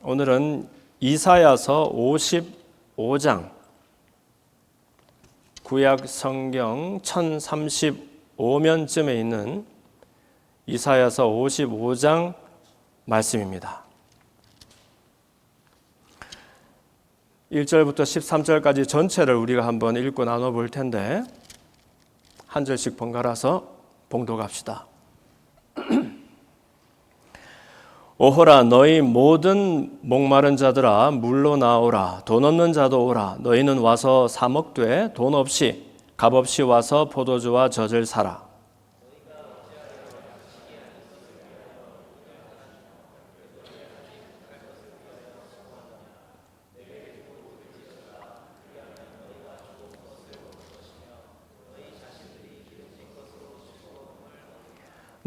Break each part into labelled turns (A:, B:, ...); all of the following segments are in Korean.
A: 오늘은 이사야서 55장, 구약 성경 1035면쯤에 있는 이사야서 55장 말씀입니다. 1절부터 13절까지 전체를 우리가 한번 읽고 나눠볼 텐데 한 절씩 번갈아서 봉독합시다. 오호라, 너희 모든 목마른 자들아 물로 나오라. 돈 없는 자도 오라. 너희는 와서 사 먹되 돈 없이 값 없이 와서 포도주와 젖을 사라.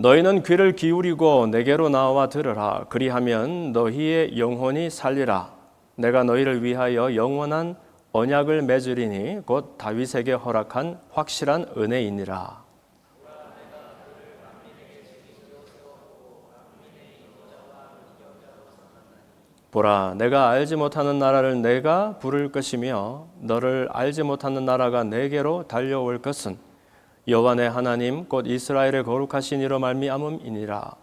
A: 너희는 귀를 기울이고 내게로 나와 들으라. 그리하면 너희의 영혼이 살리라. 내가 너희를 위하여 영원한 언약을 맺으리니 곧 다윗에게 허락한 확실한 은혜이니라. 보라, 내가 알지 못하는 나라를 내가 부를 것이며 너를 알지 못하는 나라가 내게로 달려올 것은 여호와 내 하나님 곧 이스라엘의 거룩하신 이로 말미암음이니라.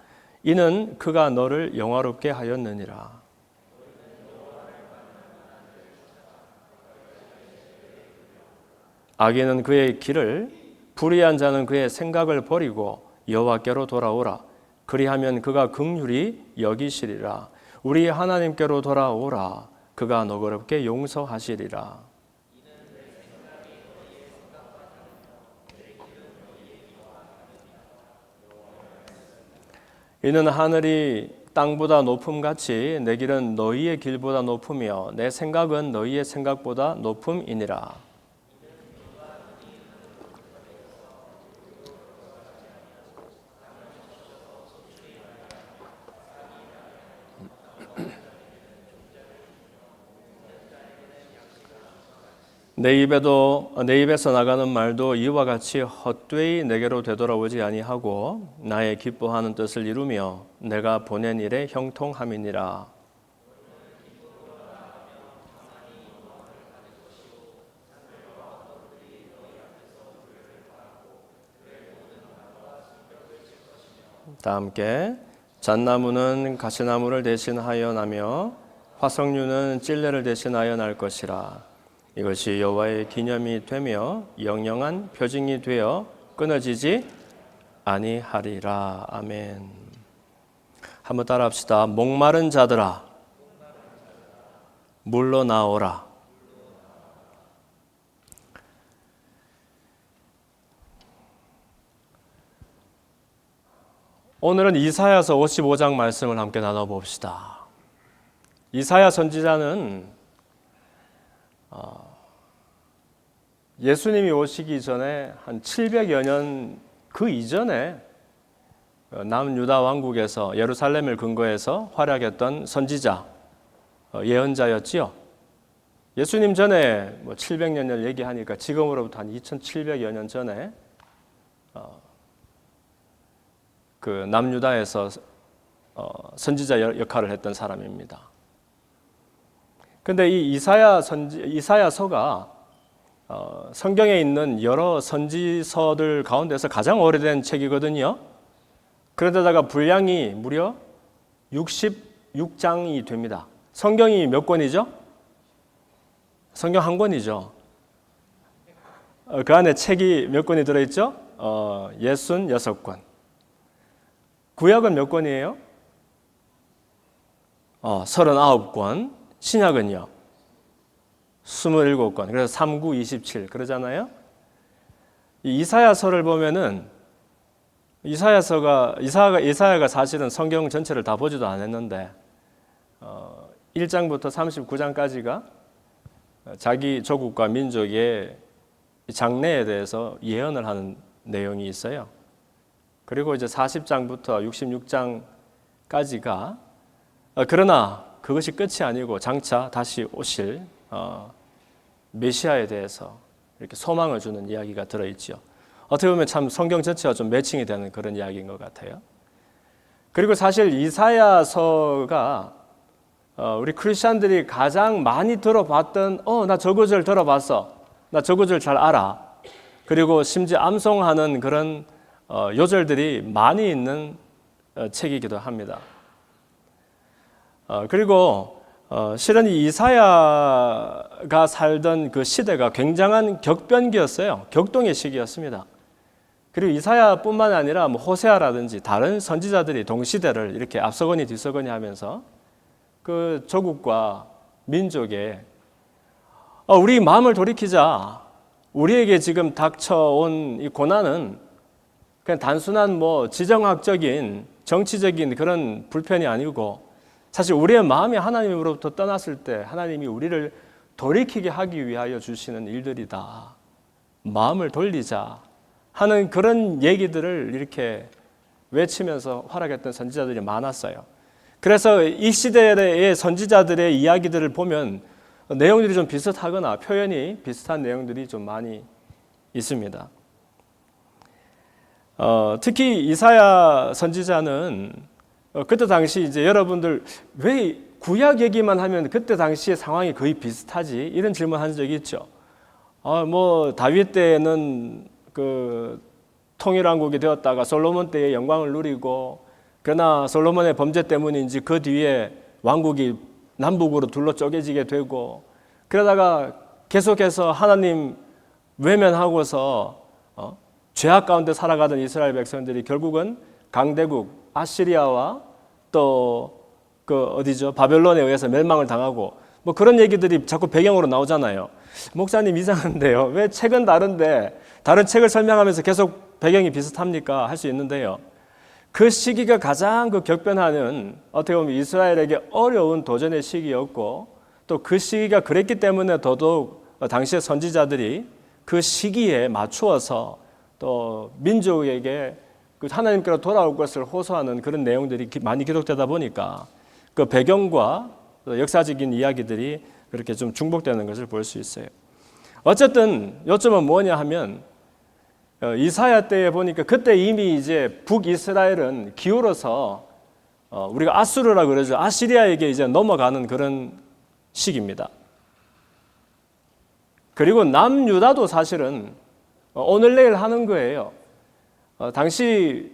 A: 이는 그가 너를 영화롭게 하였느니라. 악인은 그의 길을, 불의한 자는 그의 생각을 버리고 여호와께로 돌아오라. 그리하면 그가 긍휼히 여기시리라. 우리 하나님께로 돌아오라. 그가 너그럽게 용서하시리라. 이는 하늘이 땅보다 높음같이 내 길은 너희의 길보다 높으며 내 생각은 너희의 생각보다 높음이니라. 내 입에서 나가는 말도 이와 같이 헛되이 내게로 되돌아오지 아니하고 나의 기뻐하는 뜻을 이루며 내가 보낸 일에 형통함이니라. 다 함께. 잣나무는 가시나무를 대신하여 나며 화석류는 찔레를 대신하여 날 것이라. 이것이 여호와의 기념이 되며 영영한 표징이 되어 끊어지지 아니하리라. 아멘. 한번 따라합시다. 목마른 자들아 물로 나오라. 오늘은 이사야서 55장 말씀을 함께 나눠봅시다. 이사야 선지자는 예수님이 오시기 전에 한 700여 년 그 이전에 남유다 왕국에서 예루살렘을 근거해서 활약했던 선지자, 예언자였지요. 예수님 전에 700년을 얘기하니까 지금으로부터 한 2700여 년 전에 그 남유다에서 선지자 역할을 했던 사람입니다. 근데 이 이사야서가 성경에 있는 여러 선지서들 가운데서 가장 오래된 책이거든요. 그런데다가 분량이 무려 66장이 됩니다. 성경이 몇 권이죠? 성경 한 권이죠. 그 안에 책이 몇 권이 들어있죠? 66권. 구약은 몇 권이에요? 39권. 신약은요? 27권. 그래서 3, 9, 27 그러잖아요. 이 이사야서를 보면은 이사야가 사실은 성경 전체를 다 보지도 않았는데 1장부터 39장까지가 자기 조국과 민족의 장래에 대해서 예언을 하는 내용이 있어요. 그리고 이제 40장부터 66장까지가 그러나 그것이 끝이 아니고 장차 다시 오실 메시아에 대해서 이렇게 소망을 주는 이야기가 들어있죠. 어떻게 보면 참 성경 전체와 좀 매칭이 되는 그런 이야기인 것 같아요. 그리고 사실 이사야서가 우리 크리스천들이 가장 많이 들어봤던 나 저 구절 들어봤어. 나 저 구절 잘 알아. 그리고 심지어 암송하는 그런 요절들이 많이 있는 책이기도 합니다. 그리고 실은 이 이사야가 살던 그 시대가 굉장한 격변기였어요. 격동의 시기였습니다. 그리고 이사야뿐만 아니라 뭐 호세아라든지 다른 선지자들이 동시대를 이렇게 앞서거니 뒤서거니 하면서 그 조국과 민족에 우리 마음을 돌이키자. 우리에게 지금 닥쳐온 이 고난은 그냥 단순한 뭐 지정학적인 정치적인 그런 불편이 아니고 사실 우리의 마음이 하나님으로부터 떠났을 때 하나님이 우리를 돌이키게 하기 위하여 주시는 일들이다. 마음을 돌리자 하는 그런 얘기들을 이렇게 외치면서 활약했던 선지자들이 많았어요. 그래서 이 시대의 선지자들의 이야기들을 보면 내용들이 좀 비슷하거나 표현이 비슷한 내용들이 좀 많이 있습니다. 특히 이사야 선지자는 그때 당시 이제 여러분들 왜 구약 얘기만 하면 그때 당시의 상황이 거의 비슷하지? 이런 질문 한 적이 있죠. 뭐 다윗 때에는 그 통일왕국이 되었다가 솔로몬 때의 영광을 누리고 그러나 솔로몬의 범죄 때문인지 그 뒤에 왕국이 남북으로 둘러 쪼개지게 되고 그러다가 계속해서 하나님 외면하고서 죄악 가운데 살아가던 이스라엘 백성들이 결국은 강대국 아시리아와 또 그 어디죠? 바벨론에 의해서 멸망을 당하고 뭐 그런 얘기들이 자꾸 배경으로 나오잖아요. 목사님 이상한데요. 왜 책은 다른데 다른 책을 설명하면서 계속 배경이 비슷합니까? 할 수 있는데요. 그 시기가 가장 그 격변하는 어떻게 보면 이스라엘에게 어려운 도전의 시기였고 또 그 시기가 그랬기 때문에 더더욱 당시의 선지자들이 그 시기에 맞추어서 또 민족에게 그 하나님께로 돌아올 것을 호소하는 그런 내용들이 많이 기록되다 보니까 그 배경과 역사적인 이야기들이 그렇게 좀 중복되는 것을 볼 수 있어요. 어쨌든 요점은 뭐냐 하면 이사야 때에 보니까 그때 이미 이제 북이스라엘은 기울어서 우리가 아수르라 그러죠. 아시리아에게 이제 넘어가는 그런 시기입니다. 그리고 남유다도 사실은 오늘 내일 하는 거예요. 당시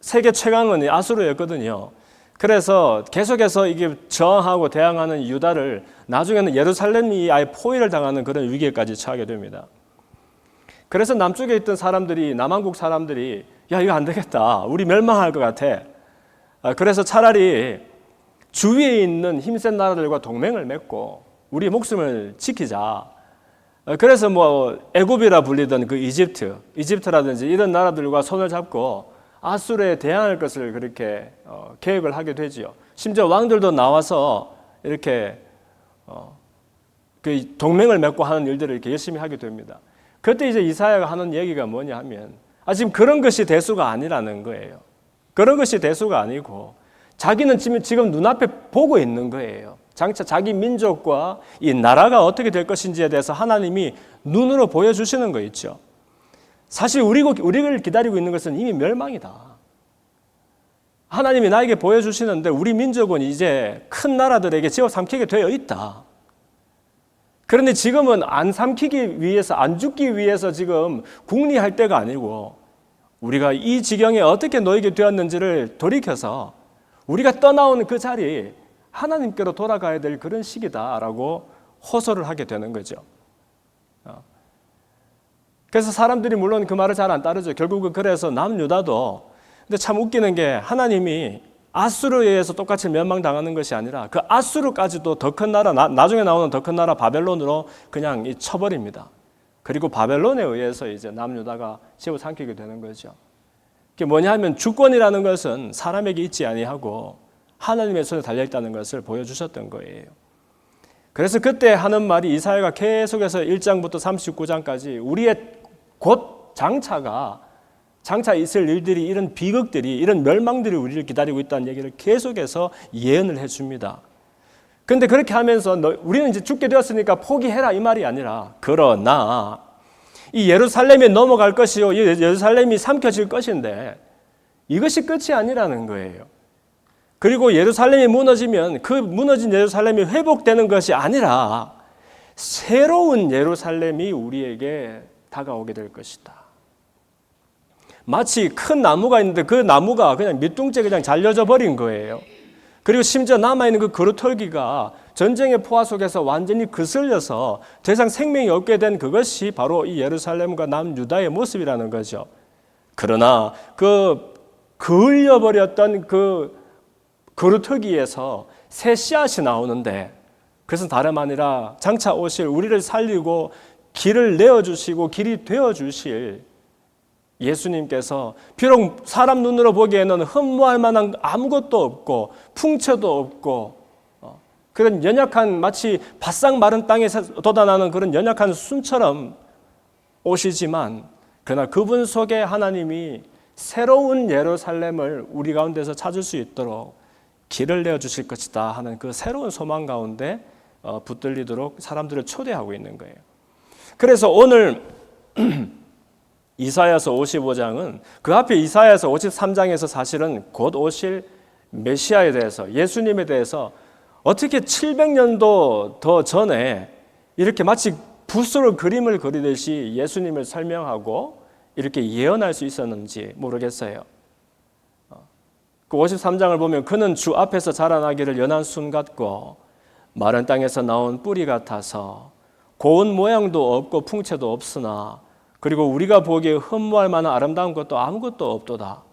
A: 세계 최강은 아수르였거든요. 그래서 계속해서 이게 저항하고 대항하는 유다를 나중에는 예루살렘이 아예 포위를 당하는 그런 위기에까지 처하게 됩니다. 그래서 남쪽에 있던 사람들이 남한국 사람들이 야 이거 안 되겠다. 우리 멸망할 것 같아. 그래서 차라리 주위에 있는 힘센 나라들과 동맹을 맺고 우리 목숨을 지키자. 그래서 뭐 애굽이라 불리던 그 이집트라든지 이런 나라들과 손을 잡고 아수르에 대항할 것을 그렇게 계획을 하게 되지요. 심지어 왕들도 나와서 이렇게 그 동맹을 맺고 하는 일들을 이렇게 열심히 하게 됩니다. 그때 이제 이사야가 하는 얘기가 뭐냐 하면 지금 그런 것이 대수가 아니라는 거예요. 그런 것이 대수가 아니고 자기는 지금 눈앞에 보고 있는 거예요. 장차 자기 민족과 이 나라가 어떻게 될 것인지에 대해서 하나님이 눈으로 보여주시는 거 있죠. 사실 우리를 기다리고 있는 것은 이미 멸망이다. 하나님이 나에게 보여주시는데 우리 민족은 이제 큰 나라들에게 집어삼키게 되어 있다. 그런데 지금은 안 삼키기 위해서, 안 죽기 위해서 지금 궁리할 때가 아니고 우리가 이 지경에 어떻게 놓이게 되었는지를 돌이켜서 우리가 떠나온 그 자리 하나님께로 돌아가야 될 그런 시기다라고 호소를 하게 되는 거죠. 그래서 사람들이 물론 그 말을 잘 안 따르죠. 결국은 그래서 남유다도 근데 참 웃기는 게 하나님이 아수르에 의해서 똑같이 멸망당하는 것이 아니라 그 아수르까지도 더 큰 나라, 나중에 나오는 더 큰 나라 바벨론으로 그냥 쳐버립니다. 그리고 바벨론에 의해서 이제 남유다가 집어삼키게 되는 거죠. 그게 뭐냐 하면 주권이라는 것은 사람에게 있지 아니하고 하나님의 손에 달려있다는 것을 보여주셨던 거예요. 그래서 그때 하는 말이 이사야가 계속해서 1장부터 39장까지 우리의 곧 장차 있을 일들이 이런 비극들이 이런 멸망들이 우리를 기다리고 있다는 얘기를 계속해서 예언을 해줍니다. 그런데 그렇게 하면서 우리는 이제 죽게 되었으니까 포기해라 이 말이 아니라 그러나 이 예루살렘에 넘어갈 것이요 예루살렘이 삼켜질 것인데 이것이 끝이 아니라는 거예요. 그리고 예루살렘이 무너지면 그 무너진 예루살렘이 회복되는 것이 아니라 새로운 예루살렘이 우리에게 다가오게 될 것이다. 마치 큰 나무가 있는데 그 나무가 그냥 밑둥째 그냥 잘려져 버린 거예요. 그리고 심지어 남아있는 그 그루터기가 전쟁의 포화 속에서 완전히 거슬려서 더 이상 생명이 없게 된 그것이 바로 이 예루살렘과 남유다의 모습이라는 거죠. 그러나 그 그을려버렸던 그 그루터기에서 새 씨앗이 나오는데 그것은 다름 아니라 장차 오실 우리를 살리고 길을 내어주시고 길이 되어주실 예수님께서 비록 사람 눈으로 보기에는 흠모할 만한 아무것도 없고 풍채도 없고 그런 연약한 마치 바싹 마른 땅에서 돋아나는 그런 연약한 순처럼 오시지만 그러나 그분 속에 하나님이 새로운 예루살렘을 우리 가운데서 찾을 수 있도록 길을 내어주실 것이다 하는 그 새로운 소망 가운데 붙들리도록 사람들을 초대하고 있는 거예요. 그래서 오늘 이사야서 55장은 그 앞에 이사야서 53장에서 사실은 곧 오실 메시아에 대해서 예수님에 대해서 어떻게 700년도 더 전에 이렇게 마치 붓으로 그림을 그리듯이 예수님을 설명하고 이렇게 예언할 수 있었는지 모르겠어요. 그 53장을 보면 그는 주 앞에서 자라나기를 연한 순 같고 마른 땅에서 나온 뿌리 같아서 고운 모양도 없고 풍채도 없으나 그리고 우리가 보기에 흠모할 만한 아름다운 것도 아무것도 없도다.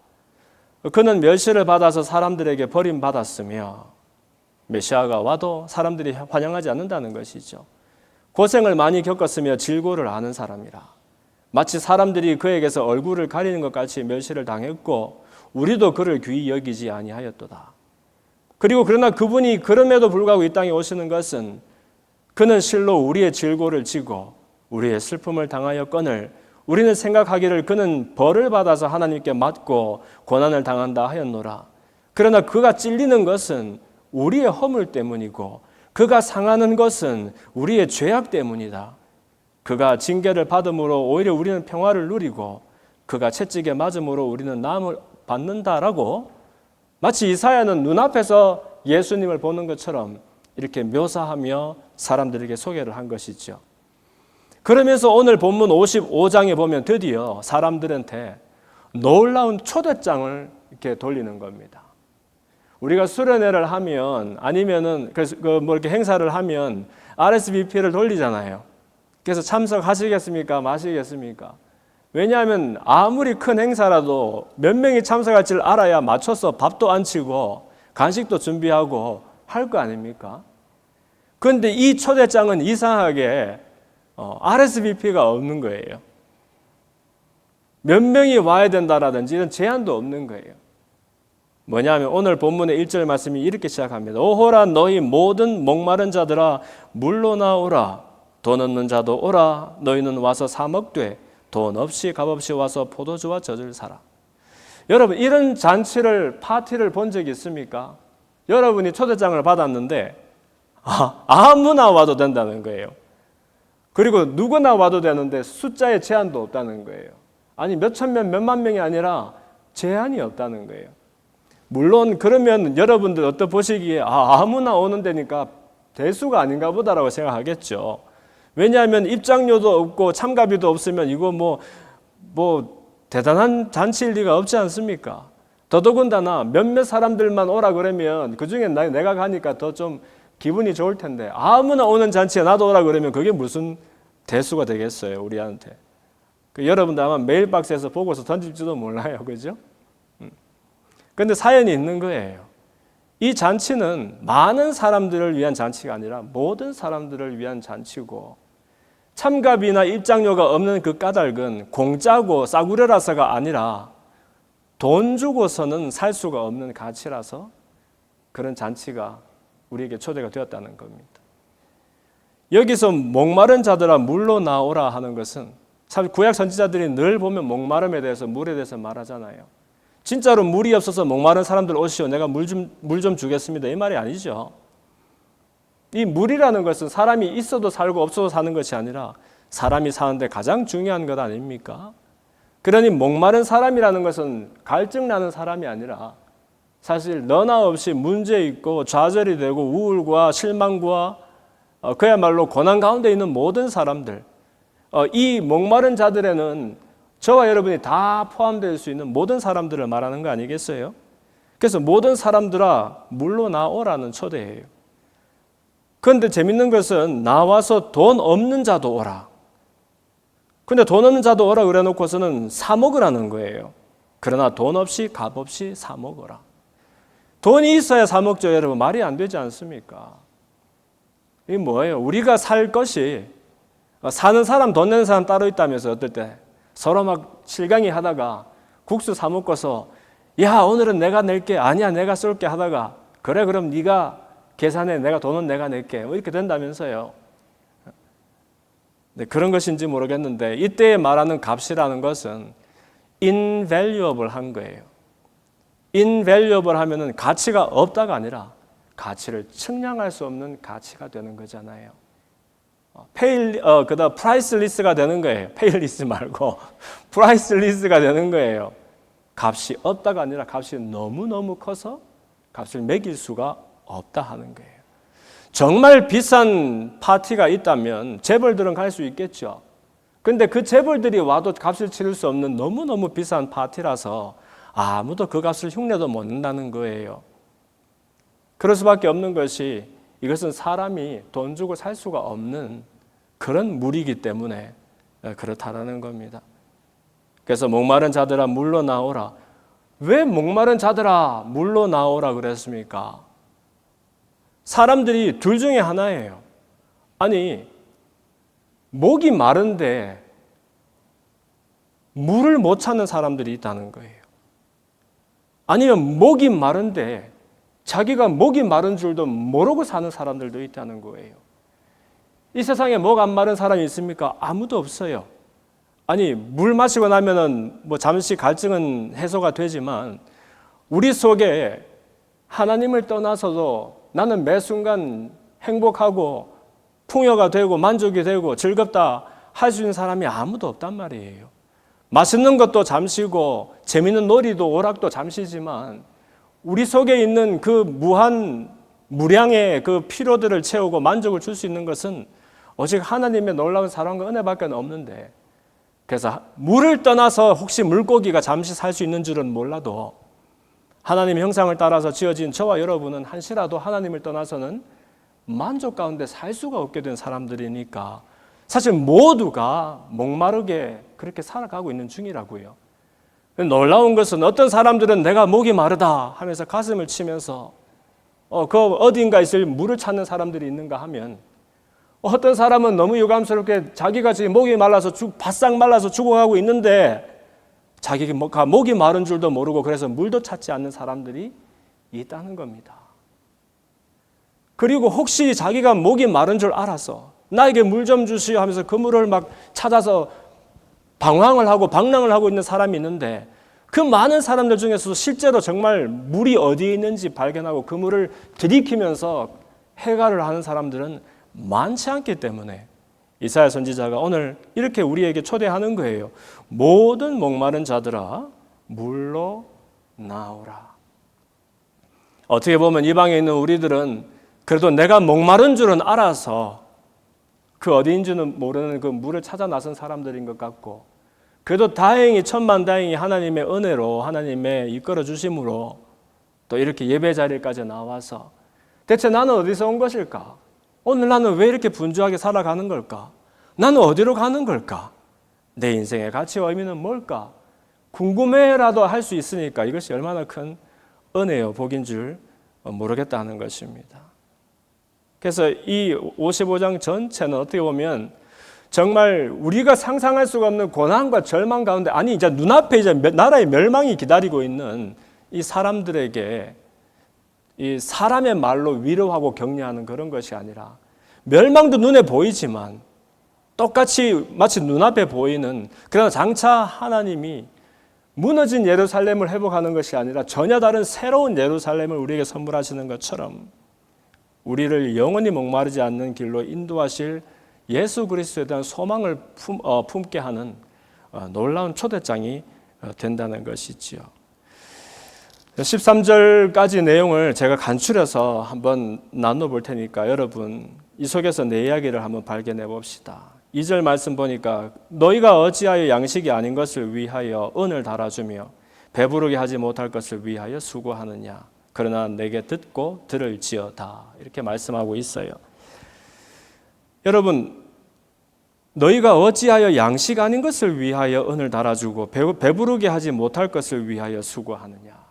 A: 그는 멸시를 받아서 사람들에게 버림받았으며 메시아가 와도 사람들이 환영하지 않는다는 것이죠. 고생을 많이 겪었으며 질고를 아는 사람이라. 마치 사람들이 그에게서 얼굴을 가리는 것 같이 멸시를 당했고 우리도 그를 귀히 여기지 아니하였도다. 그리고 그러나 그분이 그럼에도 불구하고 이 땅에 오시는 것은 그는 실로 우리의 질고를 지고 우리의 슬픔을 당하였거늘 우리는 생각하기를 그는 벌을 받아서 하나님께 맞고 고난을 당한다 하였노라. 그러나 그가 찔리는 것은 우리의 허물 때문이고 그가 상하는 것은 우리의 죄악 때문이다. 그가 징계를 받음으로 오히려 우리는 평화를 누리고 그가 채찍에 맞음으로 우리는 나음을 받는다라고 마치 이사야는 눈앞에서 예수님을 보는 것처럼 이렇게 묘사하며 사람들에게 소개를 한 것이죠. 그러면서 오늘 본문 55장에 보면 드디어 사람들한테 놀라운 초대장을 이렇게 돌리는 겁니다. 우리가 수련회를 하면 아니면은 뭐 이렇게 행사를 하면 RSVP를 돌리잖아요. 그래서 참석하시겠습니까? 마시겠습니까? 왜냐하면 아무리 큰 행사라도 몇 명이 참석할지를 알아야 맞춰서 밥도 안 치고 간식도 준비하고 할 거 아닙니까? 그런데 이 초대장은 이상하게 RSVP가 없는 거예요. 몇 명이 와야 된다라든지 이런 제한도 없는 거예요. 뭐냐면 오늘 본문의 1절 말씀이 이렇게 시작합니다. 오호라 너희 모든 목마른 자들아 물로 나오라. 돈 없는 자도 오라. 너희는 와서 사 먹되 돈 없이 값 없이 와서 포도주와 젖을 사라. 여러분 이런 잔치를 파티를 본 적이 있습니까? 여러분이 초대장을 받았는데 아무나 와도 된다는 거예요. 그리고 누구나 와도 되는데 숫자에 제한도 없다는 거예요. 아니 몇천 명, 몇만 명이 아니라 제한이 없다는 거예요. 물론 그러면 여러분들 어떠 보시기에 아무나 오는 데니까 대수가 아닌가 보다라고 생각하겠죠. 왜냐하면 입장료도 없고 참가비도 없으면 이거 뭐 대단한 잔치일 리가 없지 않습니까? 더더군다나 몇몇 사람들만 오라 그러면 그중에 내가 가니까 더 좀 기분이 좋을 텐데 아무나 오는 잔치에 나도 오라 그러면 그게 무슨 대수가 되겠어요 우리한테. 여러분도 아마 메일박스에서 보고서 던질지도 몰라요. 그죠? 그런데 사연이 있는 거예요. 이 잔치는 많은 사람들을 위한 잔치가 아니라 모든 사람들을 위한 잔치고 참가비나 입장료가 없는 그 까닭은 공짜고 싸구려라서가 아니라 돈 주고서는 살 수가 없는 가치라서 그런 잔치가 우리에게 초대가 되었다는 겁니다. 여기서 목마른 자들아 물로 나오라 하는 것은 참 구약 선지자들이 늘 보면 목마름에 대해서 물에 대해서 말하잖아요. 진짜로 물이 없어서 목마른 사람들 오시오 내가 물 좀 주겠습니다 이 말이 아니죠. 이 물이라는 것은 사람이 있어도 살고 없어도 사는 것이 아니라 사람이 사는데 가장 중요한 것 아닙니까? 그러니 목마른 사람이라는 것은 갈증나는 사람이 아니라 사실 너나 없이 문제 있고 좌절이 되고 우울과 실망과 그야말로 고난 가운데 있는 모든 사람들, 이 목마른 자들에는 저와 여러분이 다 포함될 수 있는 모든 사람들을 말하는 거 아니겠어요? 그래서 모든 사람들아 물로 나오라는 초대예요. 그런데 재밌는 것은 나와서 돈 없는 자도 오라. 근데 돈 없는 자도 오라 그래 놓고서는 사 먹으라는 거예요. 그러나 돈 없이 값 없이 사 먹어라. 돈이 있어야 사 먹죠, 여러분. 말이 안 되지 않습니까? 이게 뭐예요? 우리가 살 것이 사는 사람, 돈 내는 사람 따로 있다면서 어떨 때 서로 막 실강이 하다가 국수 사 먹고서 야 오늘은 내가 낼게, 아니야 내가 쏠게 하다가 그래 그럼 네가 계산해, 내가 돈은 내가 낼게 이렇게 된다면서요. 네, 그런 것인지 모르겠는데 이때 말하는 값이라는 것은 invaluable한 거예요. invaluable 하면은 가치가 없다가 아니라 가치를 측량할 수 없는 가치가 되는 거잖아요. 그다음 priceless가 되는 거예요. payless 말고 priceless가 되는 거예요. 값이 없다가 아니라 값이 너무너무 커서 값을 매길 수가 없다 하는 거예요. 정말 비싼 파티가 있다면 재벌들은 갈 수 있겠죠. 근데 그 재벌들이 와도 값을 치를 수 없는 너무너무 비싼 파티라서 아무도 그 값을 흉내도 못 낸다는 거예요. 그럴 수밖에 없는 것이 이것은 사람이 돈 주고 살 수가 없는 그런 물이기 때문에 그렇다라는 겁니다. 그래서 목마른 자들아 물로 나오라. 왜 목마른 자들아 물로 나오라 그랬습니까? 사람들이 둘 중에 하나예요. 아니 목이 마른데 물을 못 찾는 사람들이 있다는 거예요. 아니면 목이 마른데 자기가 목이 마른 줄도 모르고 사는 사람들도 있다는 거예요. 이 세상에 목 안 마른 사람이 있습니까? 아무도 없어요. 아니 물 마시고 나면은 뭐 잠시 갈증은 해소가 되지만 우리 속에 하나님을 떠나서도 나는 매 순간 행복하고 풍요가 되고 만족이 되고 즐겁다 할 수 있는 사람이 아무도 없단 말이에요. 맛있는 것도 잠시고 재밌는 놀이도 오락도 잠시지만 우리 속에 있는 그 무한 무량의 그 피로들을 채우고 만족을 줄 수 있는 것은 오직 하나님의 놀라운 사랑과 은혜밖에 없는데, 그래서 물을 떠나서 혹시 물고기가 잠시 살 수 있는 줄은 몰라도 하나님의 형상을 따라서 지어진 저와 여러분은 한시라도 하나님을 떠나서는 만족 가운데 살 수가 없게 된 사람들이니까 사실 모두가 목마르게 그렇게 살아가고 있는 중이라고요. 놀라운 것은 어떤 사람들은 내가 목이 마르다 하면서 가슴을 치면서 그 어딘가 있을 물을 찾는 사람들이 있는가 하면, 어떤 사람은 너무 유감스럽게 자기가 지금 목이 말라서 바싹 말라서 죽어가고 있는데 자기가 목이 마른 줄도 모르고 그래서 물도 찾지 않는 사람들이 있다는 겁니다. 그리고 혹시 자기가 목이 마른 줄 알아서 나에게 물 좀 주시오 하면서 그 물을 막 찾아서 방황을 하고 방랑을 하고 있는 사람이 있는데, 그 많은 사람들 중에서도 실제로 정말 물이 어디에 있는지 발견하고 그 물을 들이키면서 해결을 하는 사람들은 많지 않기 때문에 이사야 선지자가 오늘 이렇게 우리에게 초대하는 거예요. 모든 목마른 자들아 물로 나오라. 어떻게 보면 이 방에 있는 우리들은 그래도 내가 목마른 줄은 알아서 그 어디인지는 모르는 그 물을 찾아 나선 사람들인 것 같고, 그래도 다행히 천만다행히 하나님의 은혜로 하나님의 이끌어 주심으로 또 이렇게 예배 자리까지 나와서 대체 나는 어디서 온 것일까? 오늘 나는 왜 이렇게 분주하게 살아가는 걸까? 나는 어디로 가는 걸까? 내 인생의 가치와 의미는 뭘까? 궁금해라도 할 수 있으니까 이것이 얼마나 큰 은혜요 복인 줄 모르겠다는 것입니다. 그래서 이 55장 전체는 어떻게 보면 정말 우리가 상상할 수가 없는 고난과 절망 가운데, 아니 이제 눈앞에 이제 나라의 멸망이 기다리고 있는 이 사람들에게 이 사람의 말로 위로하고 격려하는 그런 것이 아니라, 멸망도 눈에 보이지만 똑같이 마치 눈앞에 보이는, 그러나 장차 하나님이 무너진 예루살렘을 회복하는 것이 아니라 전혀 다른 새로운 예루살렘을 우리에게 선물하시는 것처럼 우리를 영원히 목마르지 않는 길로 인도하실 예수 그리스도에 대한 소망을 품게 하는 놀라운 초대장이 된다는 것이지요. 13절까지 내용을 제가 간추려서 한번 나눠볼 테니까 여러분 이 속에서 내 이야기를 한번 발견해 봅시다. 2절 말씀 보니까 너희가 어찌하여 양식이 아닌 것을 위하여 은을 달아주며 배부르게 하지 못할 것을 위하여 수고하느냐. 그러나 내게 듣고 들을지어다. 이렇게 말씀하고 있어요. 여러분, 너희가 어찌하여 양식 아닌 것을 위하여 은을 달아주고 배부르게 하지 못할 것을 위하여 수고하느냐.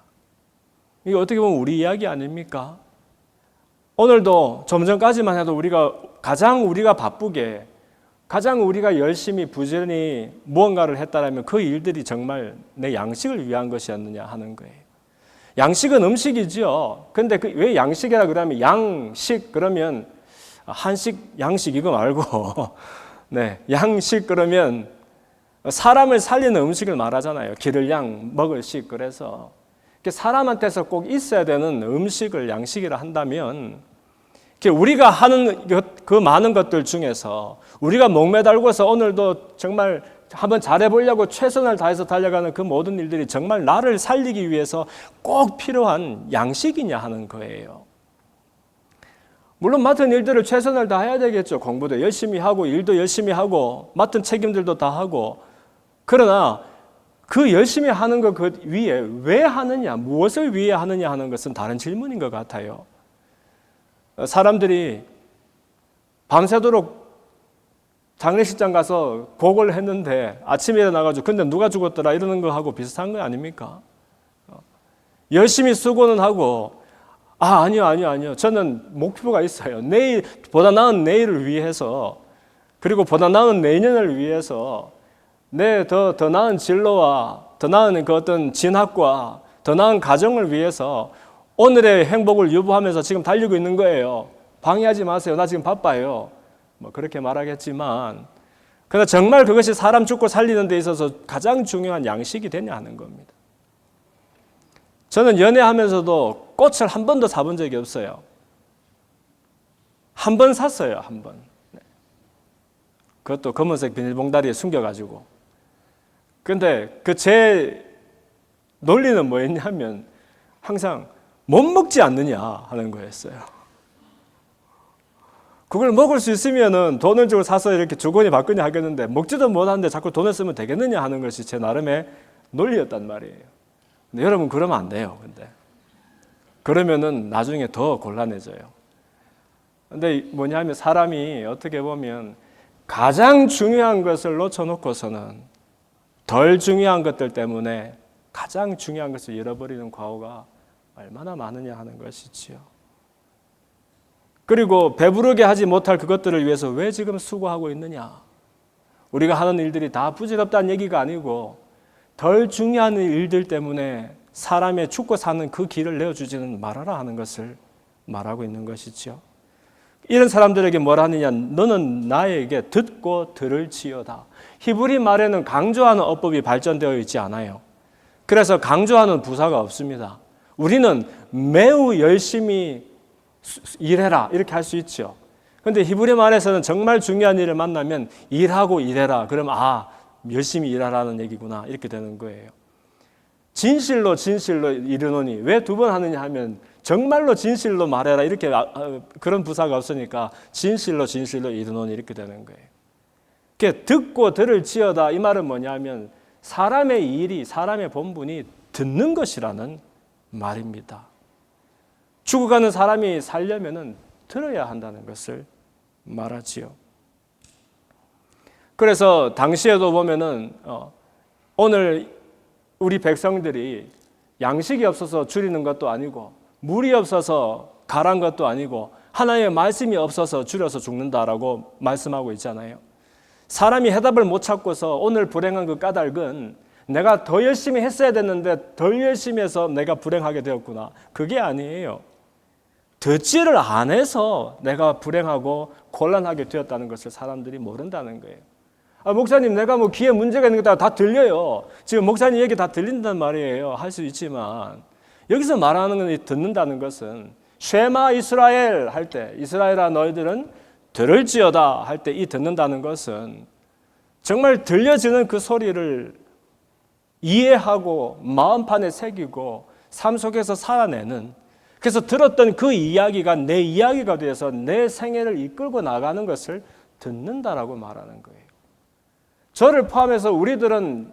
A: 이게 어떻게 보면 우리 이야기 아닙니까? 오늘도 좀 전까지만 해도 가장 우리가 바쁘게, 가장 우리가 열심히 부지런히 무언가를 했다라면 그 일들이 정말 내 양식을 위한 것이었느냐 하는 거예요. 양식은 음식이죠. 근데 왜 양식이라 그러면 양식 그러면 한식, 양식 이거 말고 네, 양식 그러면 사람을 살리는 음식을 말하잖아요. 기를 양, 먹을 식. 그래서 사람한테서 꼭 있어야 되는 음식을 양식이라 한다면 우리가 하는 그 많은 것들 중에서 우리가 목매달고서 오늘도 정말 한번 잘해보려고 최선을 다해서 달려가는 그 모든 일들이 정말 나를 살리기 위해서 꼭 필요한 양식이냐 하는 거예요. 물론 맡은 일들을 최선을 다해야 되겠죠. 공부도 열심히 하고 일도 열심히 하고 맡은 책임들도 다 하고. 그러나 그 열심히 하는 것 그 위에 왜 하느냐, 무엇을 위해 하느냐 하는 것은 다른 질문인 것 같아요. 사람들이 밤새도록 장례식장 가서 곡을 했는데 아침에 일어나가지고 근데 누가 죽었더라 이러는 거하고 비슷한 거 아닙니까? 열심히 수고는 하고 아니요. 저는 목표가 있어요. 보다 나은 내일을 위해서 그리고 보다 나은 내년을 위해서 더 나은 진로와 더 나은 그 어떤 진학과 더 나은 가정을 위해서 오늘의 행복을 유보하면서 지금 달리고 있는 거예요. 방해하지 마세요. 나 지금 바빠요. 뭐 그렇게 말하겠지만 그러나 정말 그것이 사람 죽고 살리는 데 있어서 가장 중요한 양식이 되냐 하는 겁니다. 저는 연애하면서도 꽃을 한 번도 사본 적이 없어요. 한 번 샀어요. 한 번. 그것도 검은색 비닐봉다리에 숨겨가지고. 근데 제 논리는 뭐였냐면 항상 못 먹지 않느냐 하는 거였어요. 그걸 먹을 수 있으면은 돈을 주고 사서 이렇게 주거니 받거니 하겠는데 먹지도 못하는데 자꾸 돈을 쓰면 되겠느냐 하는 것이 제 나름의 논리였단 말이에요. 근데 여러분 그러면 안 돼요. 근데 그러면은 나중에 더 곤란해져요. 근데 뭐냐면 사람이 어떻게 보면 가장 중요한 것을 놓쳐놓고서는 덜 중요한 것들 때문에 가장 중요한 것을 잃어버리는 과오가 얼마나 많으냐 하는 것이지요. 그리고 배부르게 하지 못할 그것들을 위해서 왜 지금 수고하고 있느냐? 우리가 하는 일들이 다 부질없다는 얘기가 아니고 덜 중요한 일들 때문에 사람의 죽고 사는 그 길을 내어주지는 말아라 하는 것을 말하고 있는 것이죠. 이런 사람들에게 뭐라 하느냐? 너는 나에게 듣고 들을지어다. 히브리 말에는 강조하는 어법이 발전되어 있지 않아요. 그래서 강조하는 부사가 없습니다. 우리는 매우 열심히 일해라 이렇게 할 수 있죠. 그런데 히브리 말에서는 정말 중요한 일을 만나면 일하고 일해라. 그러면 열심히 일하라는 얘기구나 이렇게 되는 거예요. 진실로 이르노니 왜 두 번 하느냐 하면 정말로 진실로 말해라 이렇게 그런 부사가 없으니까 진실로 이르노니 이렇게 되는 거예요. 듣고 들을지어다 이 말은 뭐냐면 사람의 일이 사람의 본분이 듣는 것이라는 말입니다. 죽어가는 사람이 살려면은 들어야 한다는 것을 말하지요. 그래서 당시에도 보면은 오늘 우리 백성들이 양식이 없어서 줄이는 것도 아니고 물이 없어서 가란 것도 아니고 하나님의 말씀이 없어서 줄여서 죽는다라고 말씀하고 있잖아요. 사람이 해답을 못 찾고서 오늘 불행한 그 까닭은 내가 더 열심히 했어야 됐는데 덜 열심히 해서 내가 불행하게 되었구나. 그게 아니에요. 듣지를 안 해서 내가 불행하고 곤란하게 되었다는 것을 사람들이 모른다는 거예요. 목사님 내가 뭐 귀에 문제가 있는 거 다 들려요. 지금 목사님 얘기 다 들린단 말이에요. 할 수 있지만 여기서 말하는 건 듣는다는 것은 쉐마 이스라엘 할 때 이스라엘아 너희들은 들을지어다 할 때 이 듣는다는 것은 정말 들려지는 그 소리를 이해하고 마음판에 새기고 삶 속에서 살아내는, 그래서 들었던 그 이야기가 내 이야기가 되어서 내 생애를 이끌고 나가는 것을 듣는다라고 말하는 거예요. 저를 포함해서 우리들은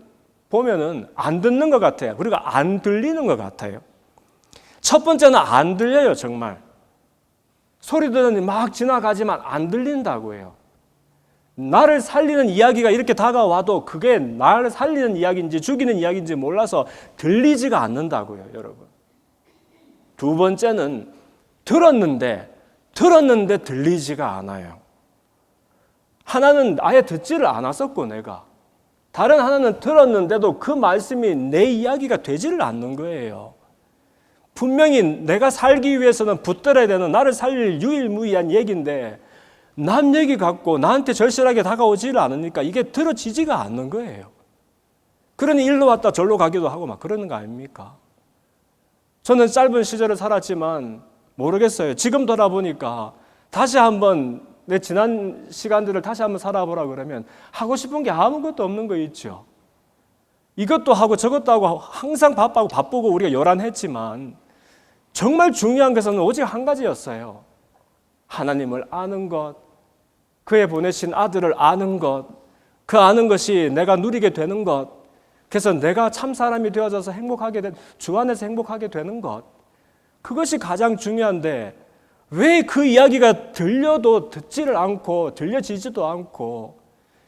A: 보면은 안 듣는 것 같아요. 그리고 안 들리는 것 같아요. 첫 번째는 안 들려요, 정말. 소리들은 막 지나가지만 안 들린다고 해요. 나를 살리는 이야기가 이렇게 다가와도 그게 나를 살리는 이야기인지 죽이는 이야기인지 몰라서 들리지가 않는다고요, 여러분. 두 번째는 들었는데 들리지가 않아요. 하나는 아예 듣지를 않았었고 내가. 다른 하나는 들었는데도 그 말씀이 내 이야기가 되지를 않는 거예요. 분명히 내가 살기 위해서는 붙들어야 되는 나를 살릴 유일무이한 얘기인데 남 얘기 갖고 나한테 절실하게 다가오지를 않으니까 이게 들어지지가 않는 거예요. 그러니 일로 왔다 절로 가기도 하고 막 그러는 거 아닙니까? 저는 짧은 시절을 살았지만 모르겠어요. 지금 돌아보니까 다시 한번 내 지난 시간들을 다시 한번 살아보라 그러면 하고 싶은 게 아무것도 없는 거 있죠. 이것도 하고 저것도 하고 항상 바쁘고 우리가 요란했지만 정말 중요한 것은 오직 한 가지였어요. 하나님을 아는 것, 그의 보내신 아들을 아는 것, 그 아는 것이 내가 누리게 되는 것, 그래서 내가 참 사람이 되어져서 주 안에서 행복하게 되는 것, 그것이 가장 중요한데 왜 그 이야기가 들려도 듣지를 않고 들려지지도 않고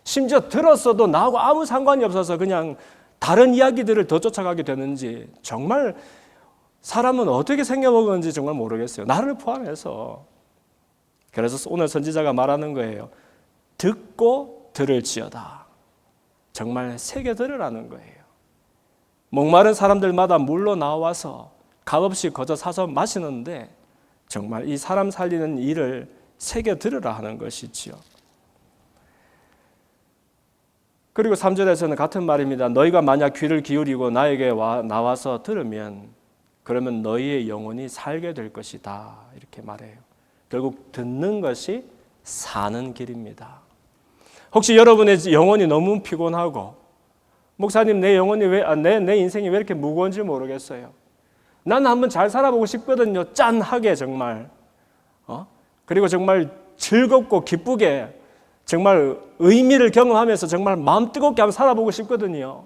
A: 심지어 들었어도 나하고 아무 상관이 없어서 그냥 다른 이야기들을 더 쫓아가게 되는지 정말 사람은 어떻게 생겨먹었는지 정말 모르겠어요. 나를 포함해서. 그래서 오늘 선지자가 말하는 거예요. 듣고 들을지어다. 정말 새겨 들으라는 거예요. 목마른 사람들마다 물로 나와서 값없이 거저 사서 마시는데 정말 이 사람 살리는 일을 새겨 들으라 하는 것이지요. 그리고 3절에서는 같은 말입니다. 너희가 만약 귀를 기울이고 나에게 나와서 들으면 그러면 너희의 영혼이 살게 될 것이다. 이렇게 말해요. 결국 듣는 것이 사는 길입니다. 혹시 여러분의 영혼이 너무 피곤하고 목사님 내 영혼이 내 인생이 왜 이렇게 무거운지 모르겠어요. 나는 한번 잘 살아보고 싶거든요. 짠하게 정말. 그리고 정말 즐겁고 기쁘게 정말 의미를 경험하면서 정말 마음 뜨겁게 한번 살아보고 싶거든요.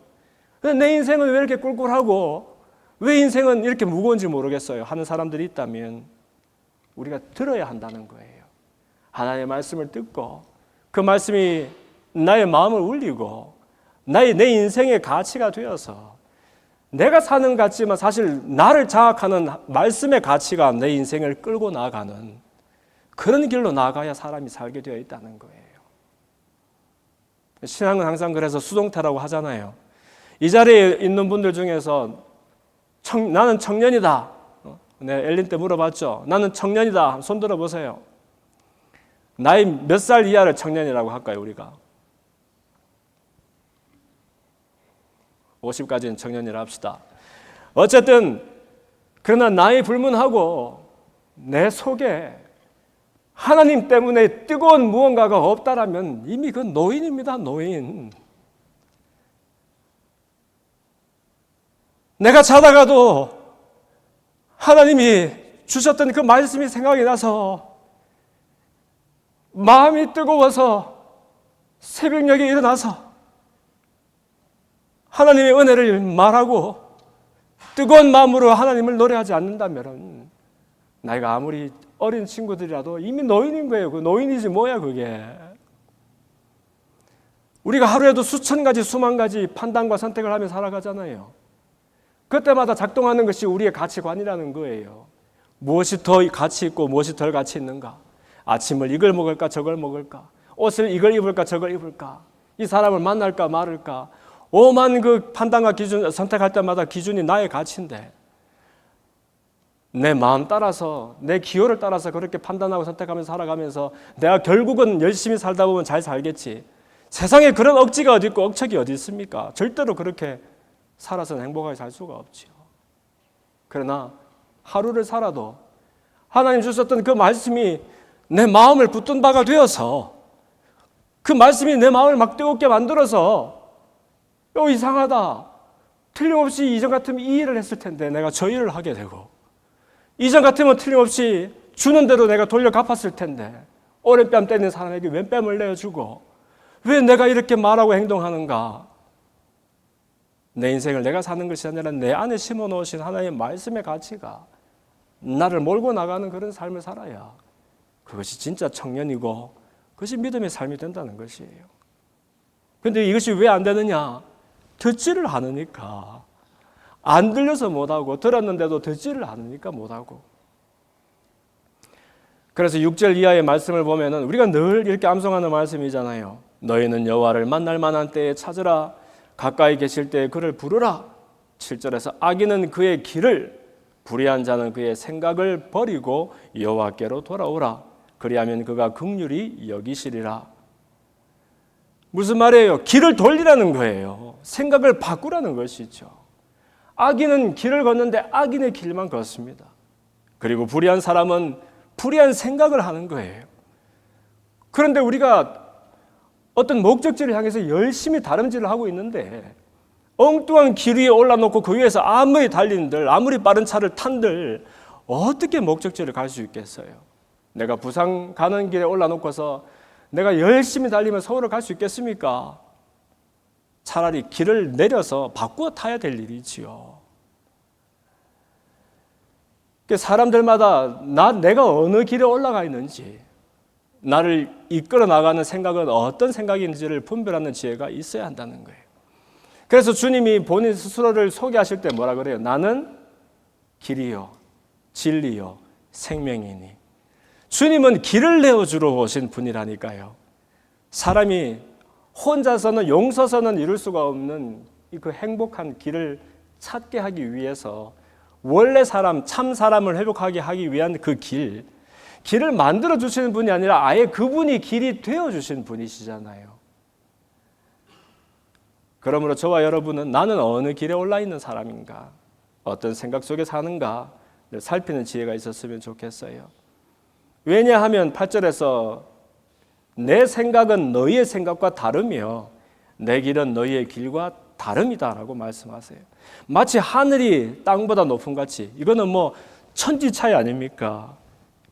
A: 근데 내 인생은 왜 이렇게 꿀꿀하고 왜 인생은 이렇게 무거운지 모르겠어요 하는 사람들이 있다면 우리가 들어야 한다는 거예요. 하나님의 말씀을 듣고 그 말씀이 나의 마음을 울리고 내 인생의 가치가 되어서 내가 사는 것 같지만 사실 나를 장악하는 말씀의 가치가 내 인생을 끌고 나가는 그런 길로 나가야 사람이 살게 되어 있다는 거예요. 신앙은 항상 그래서 수동태라고 하잖아요. 이 자리에 있는 분들 중에서 나는 청년이다. 네, 엘린 때 물어봤죠. 나는 청년이다. 손 들어보세요. 나이 몇 살 이하를 청년이라고 할까요, 우리가? 50까지는 청년이라 합시다. 어쨌든 그러나 나이 불문하고 내 속에 하나님 때문에 뜨거운 무언가가 없다라면 이미 그 노인입니다, 노인. 내가 자다가도 하나님이 주셨던 그 말씀이 생각이 나서 마음이 뜨거워서 새벽녘에 일어나서 하나님의 은혜를 말하고 뜨거운 마음으로 하나님을 노래하지 않는다면 나이가 아무리 어린 친구들이라도 이미 노인인 거예요. 그 노인이지 뭐야 그게. 우리가 하루에도 수천 가지 수만 가지 판단과 선택을 하며 살아가잖아요. 그때마다 작동하는 것이 우리의 가치관이라는 거예요. 무엇이 더 가치 있고 무엇이 덜 가치 있는가. 아침을 이걸 먹을까 저걸 먹을까. 옷을 이걸 입을까 저걸 입을까. 이 사람을 만날까 말을까. 오만 그 판단과 기준 선택할 때마다 기준이 나의 가치인데 내 마음 따라서 내 기호를 따라서 그렇게 판단하고 선택하면서 살아가면서 내가 결국은 열심히 살다 보면 잘 살겠지. 세상에 그런 억지가 어디 있고 억척이 어디 있습니까? 절대로 그렇게 살아서는 행복하게 살 수가 없지요. 그러나 하루를 살아도 하나님 주셨던 그 말씀이 내 마음을 붙든 바가 되어서 그 말씀이 내 마음을 막 뜨겁게 만들어서 이상하다.
B: 틀림없이 이전 같으면 이 일을 했을 텐데 내가 저 일을 하게 되고, 이전 같으면 틀림없이 주는 대로 내가 돌려 갚았을 텐데 오른뺨 때리는 사람에게 왼뺨을 내어주고, 왜 내가 이렇게 말하고 행동하는가? 내 인생을 내가 사는 것이 아니라 내 안에 심어놓으신 하나님의 말씀의 가치가 나를 몰고 나가는 그런 삶을 살아야 그것이 진짜 청년이고 그것이 믿음의 삶이 된다는 것이에요. 그런데 이것이 왜 안 되느냐? 듣지를 않으니까. 안 들려서 못하고, 들었는데도 듣지를 않으니까 못하고. 그래서 6절 이하의 말씀을 보면은 우리가 늘 이렇게 암송하는 말씀이잖아요. 너희는 여호와를 만날 만한 때에 찾으라. 가까이 계실 때에 그를 부르라. 7절에서 악인은 그의 길을, 불의한 자는 그의 생각을 버리고 여호와께로 돌아오라. 그리하면 그가 긍휼히 여기시리라. 무슨 말이에요? 길을 돌리라는 거예요. 생각을 바꾸라는 것이죠. 악인은 길을 걷는데 악인의 길만 걷습니다. 그리고 불의한 사람은 불의한 생각을 하는 거예요. 그런데 우리가 어떤 목적지를 향해서 열심히 다름질을 하고 있는데 엉뚱한 길 위에 올라놓고 그 위에서 아무리 달린들, 아무리 빠른 차를 탄들 어떻게 목적지를 갈 수 있겠어요? 내가 부산 가는 길에 올라놓고서 내가 열심히 달리면 서울을 갈 수 있겠습니까? 차라리 길을 내려서 바꾸어 타야 될 일이지요. 사람들마다 내가 어느 길에 올라가 있는지, 나를 이끌어 나가는 생각은 어떤 생각인지를 분별하는 지혜가 있어야 한다는 거예요. 그래서 주님이 본인 스스로를 소개하실 때 뭐라 그래요? 나는 길이요, 진리요, 생명이니. 주님은 길을 내어주러 오신 분이라니까요. 사람이 혼자서는 용서서는 이룰 수가 없는 그 행복한 길을 찾게 하기 위해서 원래 사람, 참 사람을 회복하게 하기 위한 그 길을 만들어 주시는 분이 아니라 아예 그분이 길이 되어 주신 분이시잖아요. 그러므로 저와 여러분은 나는 어느 길에 올라 있는 사람인가, 어떤 생각 속에 사는가 살피는 지혜가 있었으면 좋겠어요. 왜냐하면 8절에서 내 생각은 너희의 생각과 다르며 내 길은 너희의 길과 다름이다라고 말씀하세요. 마치 하늘이 땅보다 높은 같이, 이거는 뭐 천지 차이 아닙니까?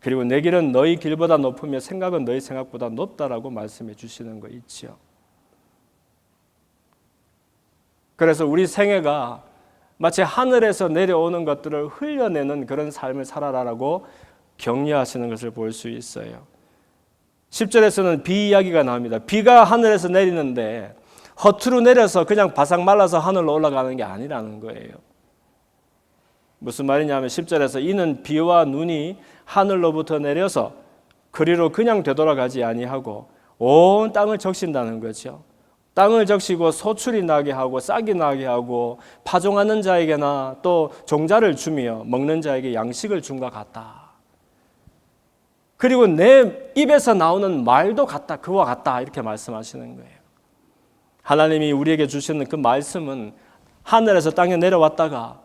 B: 그리고 내 길은 너희 길보다 높으며 생각은 너희 생각보다 높다라고 말씀해 주시는 거 있죠. 그래서 우리 생애가 마치 하늘에서 내려오는 것들을 흘려내는 그런 삶을 살아라라고 격려하시는 것을 볼 수 있어요. 10절에서는 비 이야기가 나옵니다. 비가 하늘에서 내리는데 허투루 내려서 그냥 바삭 말라서 하늘로 올라가는 게 아니라는 거예요. 무슨 말이냐면 10절에서 이는 비와 눈이 하늘로부터 내려서 그리로 그냥 되돌아가지 아니하고 온 땅을 적신다는 거죠. 땅을 적시고 소출이 나게 하고 싹이 나게 하고 파종하는 자에게나 또 종자를 주며 먹는 자에게 양식을 준 것 같다. 그리고 내 입에서 나오는 말도 같다, 그와 같다 이렇게 말씀하시는 거예요. 하나님이 우리에게 주시는 그 말씀은 하늘에서 땅에 내려왔다가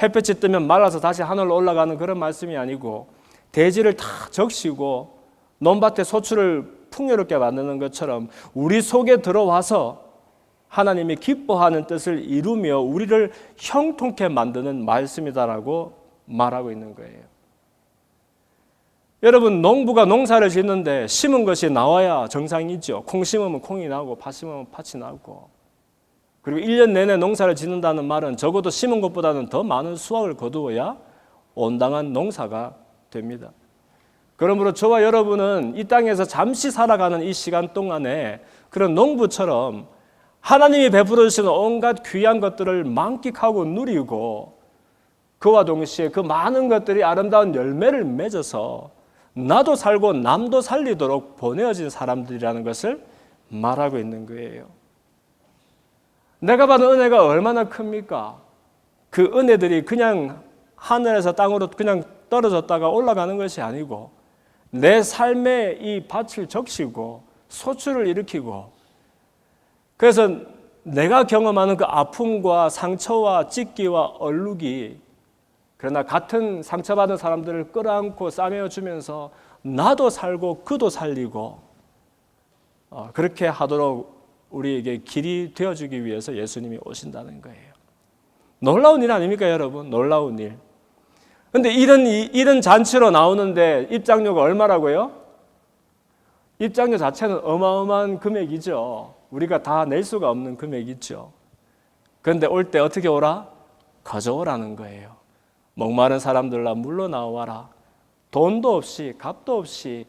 B: 햇볕이 뜨면 말라서 다시 하늘로 올라가는 그런 말씀이 아니고 대지를 다 적시고 논밭에 소출을 풍요롭게 만드는 것처럼 우리 속에 들어와서 하나님이 기뻐하는 뜻을 이루며 우리를 형통케 만드는 말씀이다라고 말하고 있는 거예요. 여러분, 농부가 농사를 짓는데 심은 것이 나와야 정상이죠. 콩 심으면 콩이 나오고 팥 심으면 팥이 나오고, 그리고 1년 내내 농사를 짓는다는 말은 적어도 심은 것보다는 더 많은 수확을 거두어야 온당한 농사가 됩니다. 그러므로 저와 여러분은 이 땅에서 잠시 살아가는 이 시간 동안에 그런 농부처럼 하나님이 베풀어 주시는 온갖 귀한 것들을 만끽하고 누리고 그와 동시에 그 많은 것들이 아름다운 열매를 맺어서 나도 살고 남도 살리도록 보내어진 사람들이라는 것을 말하고 있는 거예요. 내가 받은 은혜가 얼마나 큽니까? 그 은혜들이 그냥 하늘에서 땅으로 그냥 떨어졌다가 올라가는 것이 아니고 내 삶에 이 밭을 적시고 소출을 일으키고, 그래서 내가 경험하는 그 아픔과 상처와 찢기와 얼룩이 그러나 같은 상처받은 사람들을 끌어안고 싸매어 주면서 나도 살고 그도 살리고 그렇게 하도록 우리에게 길이 되어주기 위해서 예수님이 오신다는 거예요. 놀라운 일 아닙니까, 여러분? 놀라운 일. 근데 이런 잔치로 나오는데 입장료가 얼마라고요? 입장료 자체는 어마어마한 금액이죠. 우리가 다 낼 수가 없는 금액이죠. 그런데 올 때 어떻게 오라? 거저 오라는 거예요. 목마른 사람들아 물러 나와라. 돈도 없이 값도 없이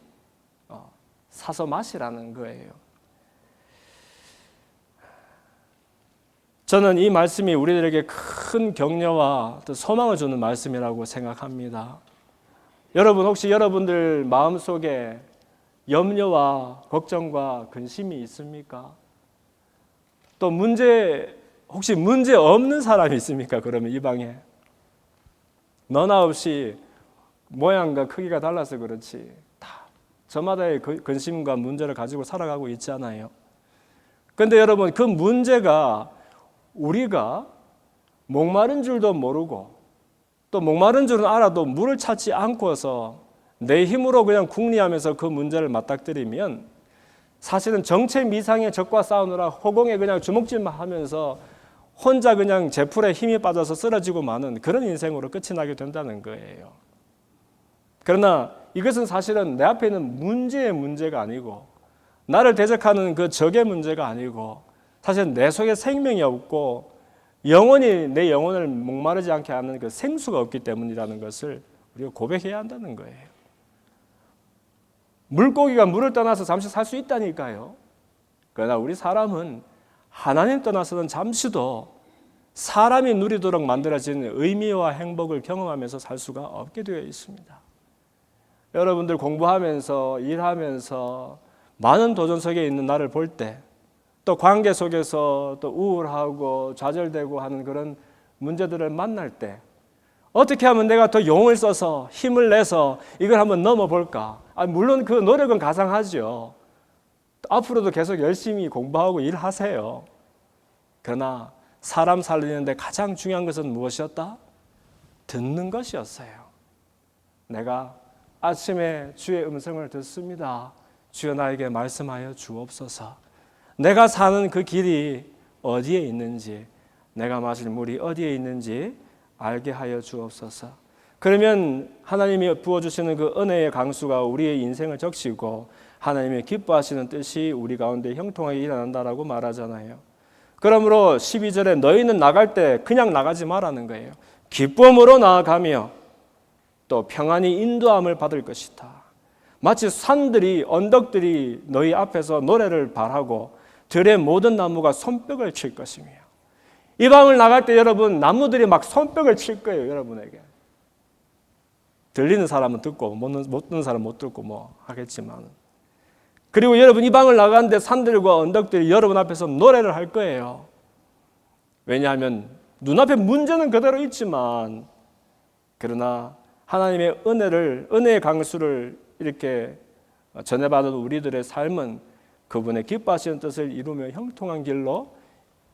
B: 사서 마시라는 거예요. 저는 이 말씀이 우리들에게 큰 격려와 또 소망을 주는 말씀이라고 생각합니다. 여러분 혹시 여러분들 마음속에 염려와 걱정과 근심이 있습니까? 또 혹시 문제 없는 사람이 있습니까? 그러면 이 방에 너나 없이 모양과 크기가 달라서 그렇지 다 저마다의 근심과 문제를 가지고 살아가고 있잖아요. 그런데 여러분 그 문제가 우리가 목마른 줄도 모르고 또 목마른 줄은 알아도 물을 찾지 않고서 내 힘으로 그냥 궁리하면서 그 문제를 맞닥뜨리면 사실은 정체미상의 적과 싸우느라 허공에 그냥 주먹질만 하면서 혼자 그냥 제풀에 힘이 빠져서 쓰러지고 마는 그런 인생으로 끝이 나게 된다는 거예요. 그러나 이것은 사실은 내 앞에 있는 문제의 문제가 아니고 나를 대적하는 그 적의 문제가 아니고 사실 내 속에 생명이 없고 영원히 내 영혼을 목마르지 않게 하는 그 생수가 없기 때문이라는 것을 우리가 고백해야 한다는 거예요. 물고기가 물을 떠나서 잠시 살 수 있다니까요. 그러나 우리 사람은 하나님 떠나서는 잠시도 사람이 누리도록 만들어진 의미와 행복을 경험하면서 살 수가 없게 되어 있습니다. 여러분들 공부하면서 일하면서 많은 도전 속에 있는 나를 볼 때 또 관계 속에서 또 우울하고 좌절되고 하는 그런 문제들을 만날 때 어떻게 하면 내가 더 용을 써서 힘을 내서 이걸 한번 넘어볼까? 물론 그 노력은 가상하죠. 앞으로도 계속 열심히 공부하고 일하세요. 그러나 사람 살리는데 가장 중요한 것은 무엇이었다? 듣는 것이었어요. 내가 아침에 주의 음성을 듣습니다. 주여 나에게 말씀하여 주옵소서. 내가 사는 그 길이 어디에 있는지, 내가 마실 물이 어디에 있는지 알게 하여 주옵소서. 그러면 하나님이 부어주시는 그 은혜의 강수가 우리의 인생을 적시고 하나님의 기뻐하시는 뜻이 우리 가운데 형통하게 일어난다라고 말하잖아요. 그러므로 12절에 너희는 나갈 때 그냥 나가지 말라는 거예요. 기쁨으로 나아가며 또 평안히 인도함을 받을 것이다. 마치 산들이 언덕들이 너희 앞에서 노래를 발하고 들의 모든 나무가 손뼉을 칠 것이며 이 밤을 나갈 때 여러분 나무들이 막 손뼉을 칠 거예요. 여러분에게 들리는 사람은 듣고 못 듣는 사람은 못 듣고 뭐 하겠지만 그리고 여러분 이 방을 나가는데 산들과 언덕들이 여러분 앞에서 노래를 할 거예요. 왜냐하면 눈앞에 문제는 그대로 있지만 그러나 하나님의 은혜의 강수를 이렇게 전해받은 우리들의 삶은 그분의 기뻐하시는 뜻을 이루며 형통한 길로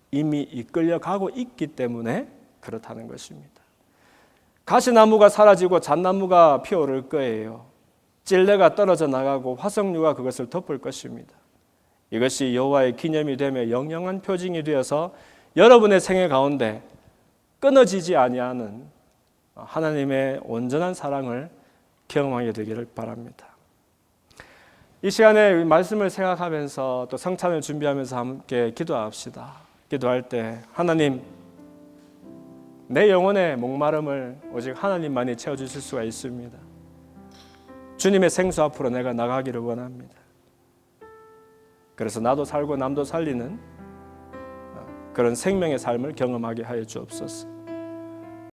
B: 이미 이끌려 가고 있기 때문에 그렇다는 것입니다. 가시나무가 사라지고 잣나무가 피어오를 거예요. 찔레가 떨어져 나가고 화석류가 그것을 덮을 것입니다. 이것이 여호와의 기념이 되며 영영한 표징이 되어서 여러분의 생애 가운데 끊어지지 아니하는 하나님의 온전한 사랑을 경험하게 되기를 바랍니다. 이 시간에 말씀을 생각하면서 또 성찬을 준비하면서 함께 기도합시다. 기도할 때 하나님, 내 영혼의 목마름을 오직 하나님만이 채워주실 수가 있습니다. 주님의 생수 앞으로 내가 나가기를 원합니다. 그래서 나도 살고 남도 살리는 그런 생명의 삶을 경험하게 하여 주옵소서.